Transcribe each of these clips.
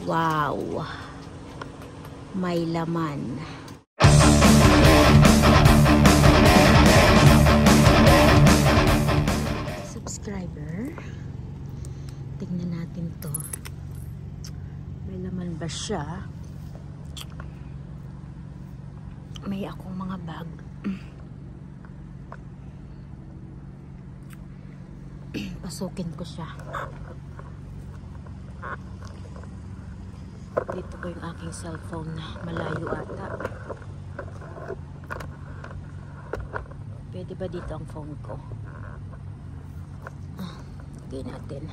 Wow, may laman. Subscriber, tingnan natin to. May laman ba siya? May akong mga bag. Pasukin ko siya. Dito ko yung aking cellphone. Malayo ata. Pwede ba dito ang phone ko? Lagay natin.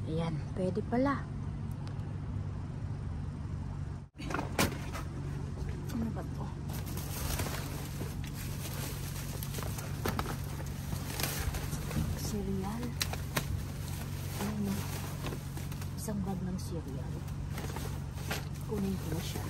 Ayan, pwede pala. Ano ba to? Cereal. Ano? Isang bag ng cereal. Kunin ko na siya.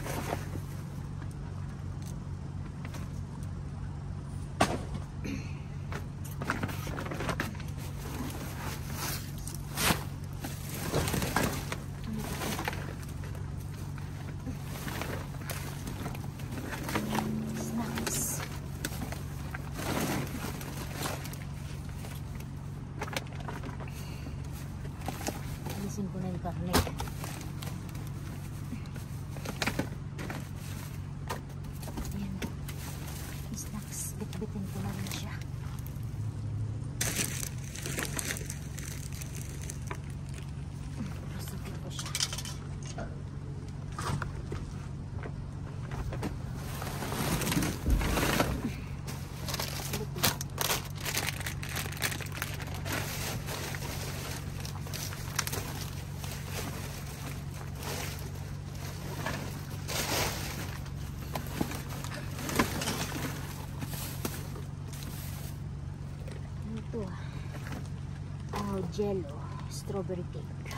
Snacks. Alisin ko na yung karne. Bitbitin ko na rin siya. Pasukin ko siya. Ito jello, strawberry cake.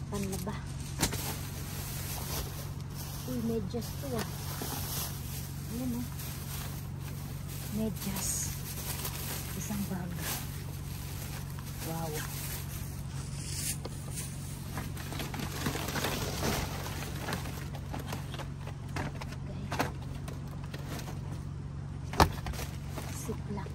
Panlaba. Uy, medyas to Ayan medyas. Isang bag. Wow. Ziploc.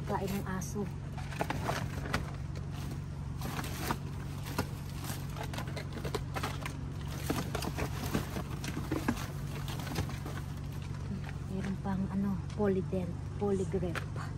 Pagkain ng aso. Meron pang polydent, polygraph.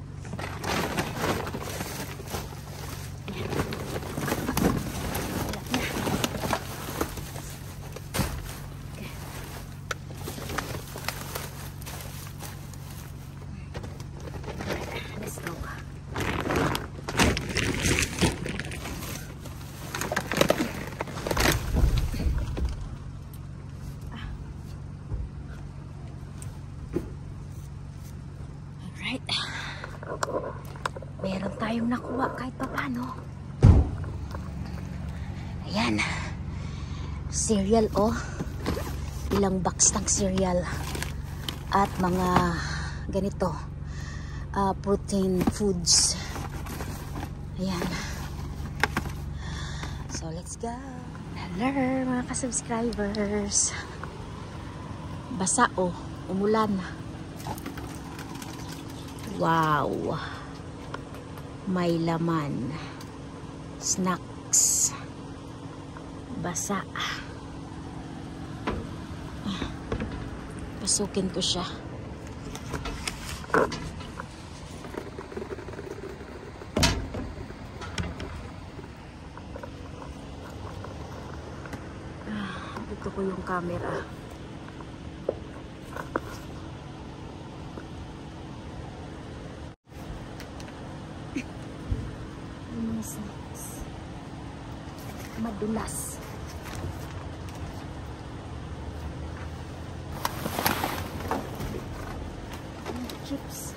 Meron tayong nakuha kahit pa paano. Ayan. Cereal Ilang box ng cereal. At mga ganito. Protein foods. Ayan. So let's go. Hello mga ka-subscribers. Basa umulan. Wow. May laman. Snacks. Basa. Pasukin ko siya. Ito ko yung camera. Madulas. Chips.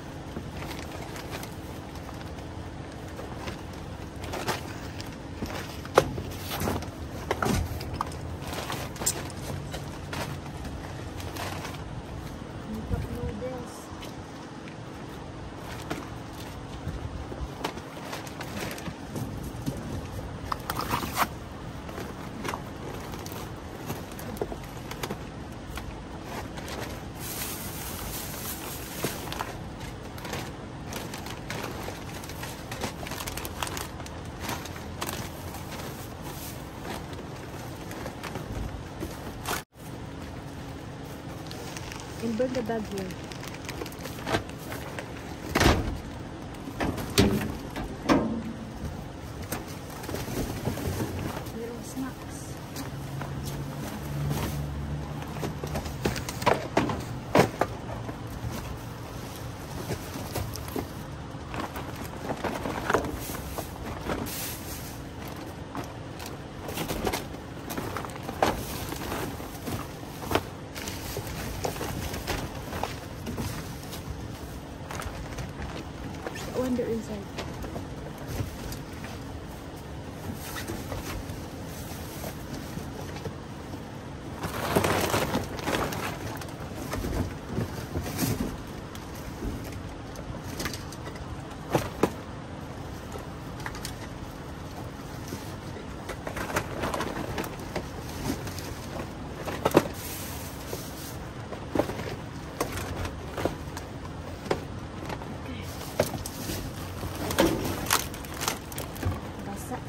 We'll burn the bag here. Little snacks. Wonder inside.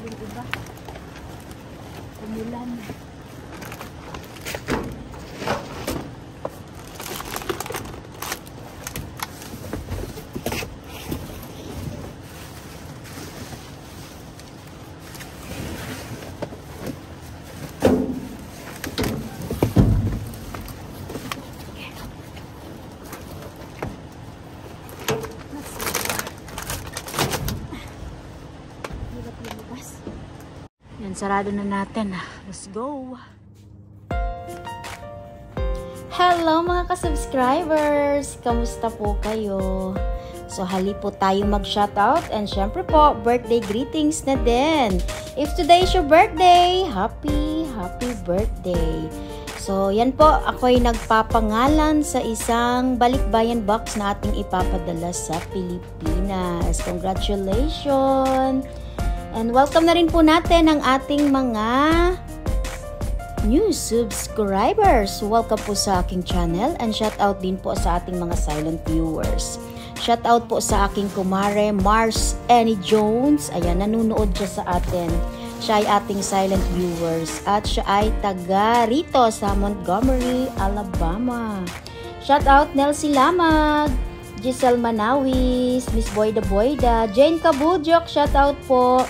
Yung iba umulan. Yan, sarado na natin. Let's go! Hello mga ka-subscribers! Kamusta po kayo? So, hali po tayo mag-shoutout and syempre po, birthday greetings na din. If today is your birthday, happy birthday! So, yan po, ako'y nagpapangalan sa isang balikbayan box na ating ipapadala sa Pilipinas. Congratulations! And welcome na rin po natin ang ating mga new subscribers. Welcome po sa aking channel and shout out din po sa ating mga silent viewers. Shout out po sa aking kumare Mars Annie Jones. Ayan, nanonood siya sa atin. Siya ay ating silent viewers at siya ay taga rito sa Montgomery, Alabama. Shout out Nelsie Lamag, Giselle Manawis, Miss Boyda Boyda, Jane Kabudjok, shout out po.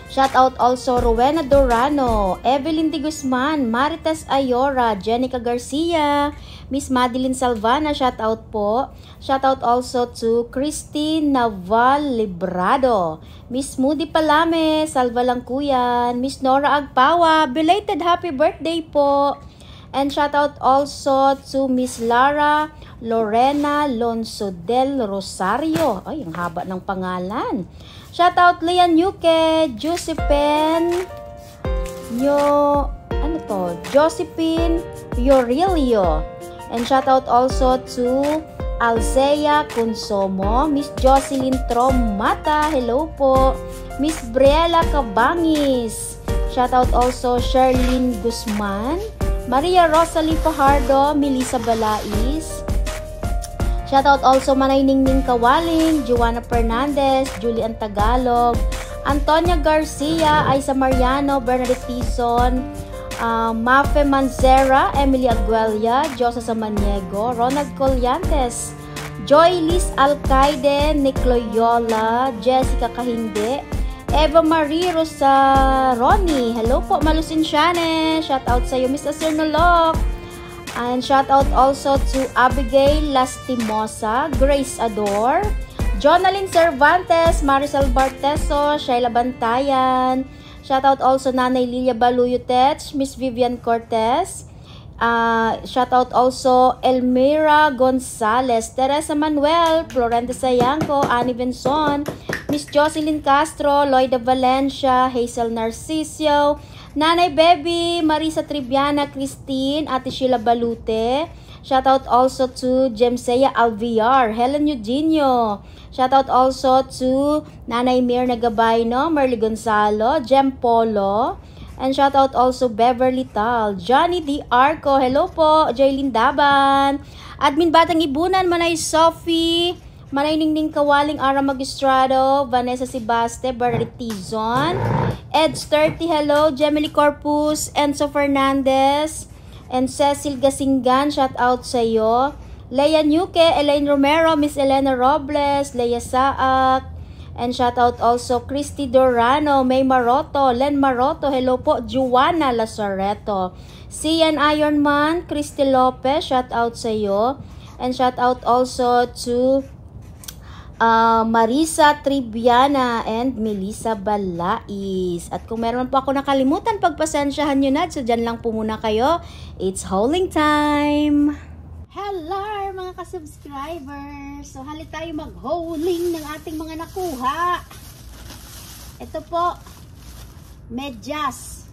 Shout out also Rowena Dorano, Evelyn De Guzman, Maritas Ayora, Jenica Garcia, Miss Madeline Salvana, shout out po. Shout out also to Christine Naval Librado, Miss Moody Palame, Salva Langkuyan, Miss Nora Agpawa, belated happy birthday po. And shout out also to Miss Lara Lorena Lonso del Rosario. Ay, ang haba ng pangalan. Shout out Leon Yuke, Josephine Josephine Yorilio. And shout out also to Alzea Consomo, Miss Jocelyn Tromata, hello po. Miss Briella Cabangis. Shout out also Sherlyn Guzman, Maria Rosalie Fajardo, Melissa Balais. Shoutout also Manay Ningning Kawaling, Joanna Fernandez, Julian Tagalog, Antonia Garcia, Aiza Mariano, Bernadette Tison, Mafe Manzera, Emily Aguelia, Josa Samaniego, Ronald Colyantes, Joy Liz Alcaide, Nick Loyola, Jessica Kahinde, Eva Marie Rosaroni, hello po Malusin Shane, shoutout sa iyo Mr. Cernolok. And shout out also to Abigail Lastimosa, Grace Ador, Jonalyn Cervantes, Maricel Barteso, Shaila Bantayan. Shout out also Nanay Lilia Baluyutech, Miss Vivian Cortez. Shout out also Elmira Gonzalez, Teresa Manuel, Florenta Sayanco, Annie Benson, Miss Jocelyn Castro, Loida Valencia, Hazel Narcisio, Nanay Baby, Marisa Triviana, Christine, Ate Sheila Balute. Shoutout also to Jemsea Alviar, Helen Eugenio. Shoutout also to Nanay Mirna Gabayno, Merly Gonzalo, Jem Polo. And shoutout also Beverly Tal, Johnny D. Arco, hello po, Jaylin Daban. Admin Batang Ibunan, Manay Sophie, Manay Ningning Kawaling, Ara Magistrado, Vanessa Sibaste, Bernadette Tizon, Eds 30, hello, Gemily Corpus, Enzo Fernandez, And Cecil Gasingan, shout out sa iyo. Leia Nuque, Elaine Romero, Miss Elena Robles, Leia Saak. And shout out also Christy Dorano, May Maroto, Len Maroto, hello po, Juana Lazareto. Cian Ironman, Christy Lopez, shout out sa iyo. And shout out also to Marisa Triviana and Melissa Balais. At kung meron po ako nakalimutan, pagpasensyahan nyo na. So, dyan lang po muna kayo. It's hauling time! Hello mga ka-subscribers! So, halit tayo mag-hauling ng ating mga nakuha. Ito po, medyas.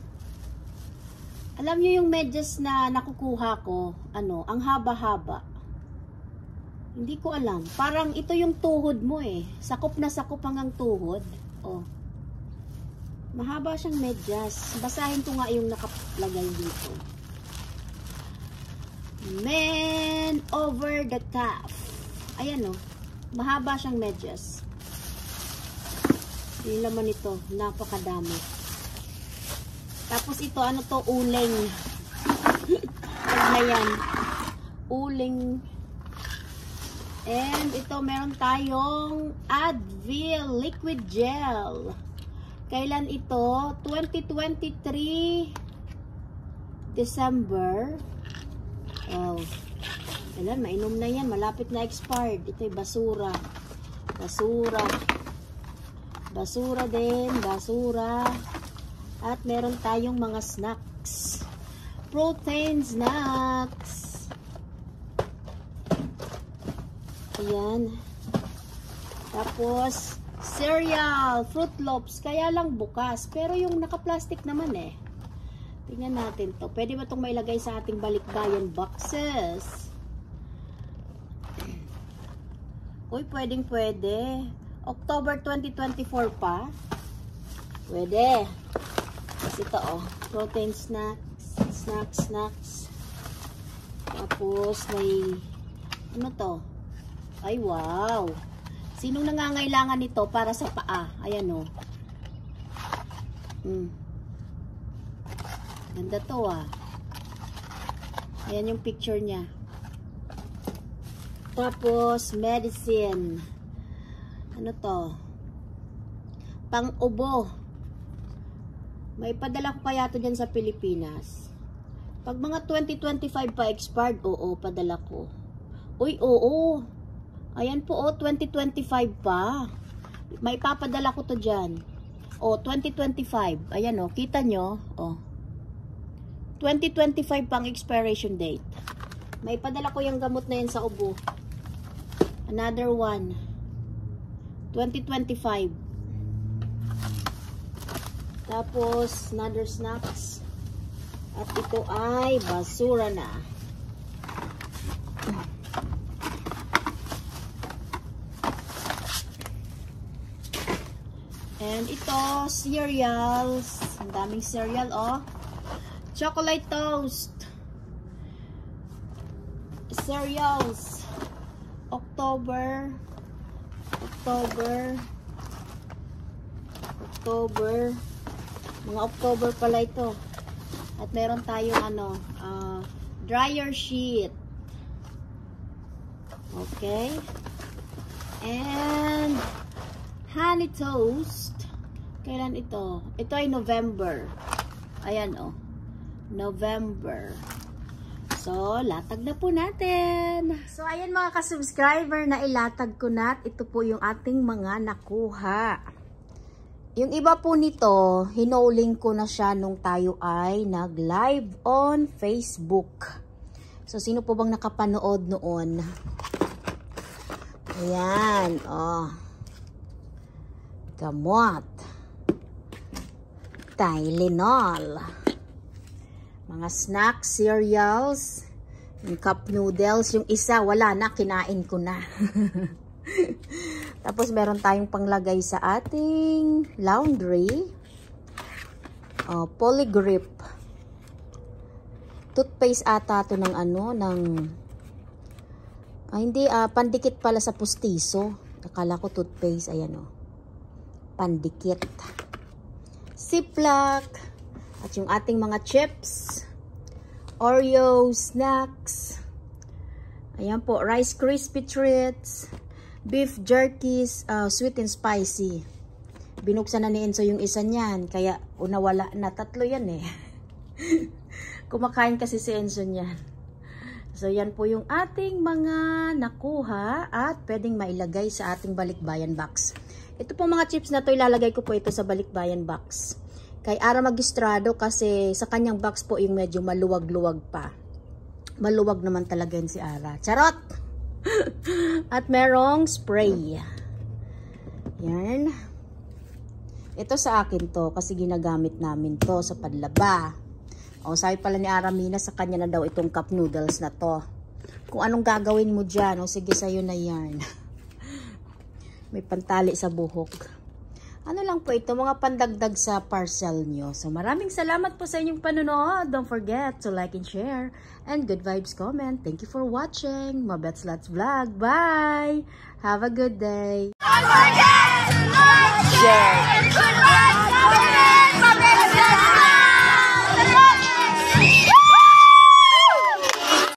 Alam nyo yung medyas na nakukuha ko, ang haba-haba. Hindi ko alam. Parang ito yung tuhod mo eh. Sakop na sakop hanggang tuhod. Oh. Mahaba siyang medyas. Basahin ko nga yung nakalagay dito. Men over the calf. Ayan oh. Mahaba siyang medyas. Yung laman ito. Napakadami. Tapos ito, ano to? Uling. Ano yan? Uling. And ito, meron tayong Advil Liquid Gel. Kailan ito? 2023 December. Oh. Kailan? Mainom na yan. Malapit na expired. Ito'y basura. Basura. Basura din. Basura. At meron tayong mga snacks. Protein snacks. Ayan. Tapos, cereal, Fruit Loops. Kaya lang bukas. Pero yung naka-plastic naman eh. Tingnan natin to. Pwede ba itong mailagay sa ating balikbayan boxes? Uy, pwedeng-pwede. October 2024 pa. Pwede. Tapos ito oh. Protein snacks. Snacks. Tapos may ano to? Ay, wow. Sinong nangangailangan nito para sa paa? Ayan o. Ganda to ah. Ayan yung picture niya. Tapos, medicine. Ano to? Pang-ubo. May padala ko kaya to dyan sa Pilipinas. Pag mga 2025 pa expired, oo, padala ko. Uy, oo. Ayan po, oh, 2025 pa. May papadala ko to dyan. Oh, 2025. Ayan, oh, kita nyo? Oh. 2025 pang expiration date. May padala ko yung gamot na yan sa ubo. Another one. 2025. Tapos, another snacks. At ito ay basura na. And ito, cereals. Ang daming cereal, oh. Chocolate toast. Cereals. October. Mga October pala ito. At meron tayong dryer sheet. Okay. And honey toast. Kailan ito? Ito ay November. Ayan oh. November. So, latag na po natin. So, ayan mga ka-subscriber na ilatag ko na. Ito po yung ating mga nakuha. Yung iba po nito, hinauling ko na siya nung tayo ay nag-live on Facebook. So, sino po bang nakapanood noon? Ayan, oh. Gamot. Tylenol. Mga snacks, cereals, yung cup noodles. Yung isa, wala na, kinain ko na. Tapos, meron tayong panglagay sa ating laundry. Polygrip. Toothpaste ata to ng hindi, pandikit pala sa pustiso. Akala ko toothpaste, ayan o. Pandikit. Ziploc. At yung ating mga chips. Oreo snacks. Ayan po, Rice Crispy Treats. Beef jerkies, sweet and spicy. Binuksan na ni Enzo yung isa niyan. Kaya unawala na. 3 yan eh. Kumakain kasi si Enzo niyan. So, yan po yung ating mga nakuha at pwedeng mailagay sa ating balikbayan box. Ito po mga chips na to, ilalagay ko po ito sa balikbayan box. Kay Ara Magistrado kasi sa kanyang box po yung medyo maluwag-luwag pa. Maluwag naman talaga yun si Ara. Charot! At merong spray. Yan. Ito sa akin to kasi ginagamit namin to sa panlaba. O, sabi pala ni Aramina, sa kanya na daw itong cup noodles na to. Kung anong gagawin mo dyan, o sige, sa'yo na yan. May pantali sa buhok. Ano lang po ito, mga pandagdag sa parcel nyo. So, maraming salamat po sa inyong panonood. Don't forget to like and share. And good vibes comment. Thank you for watching. Mabets Lots Vlog. Bye! Have a good day. Don't forget to like, share, and good vibes comment!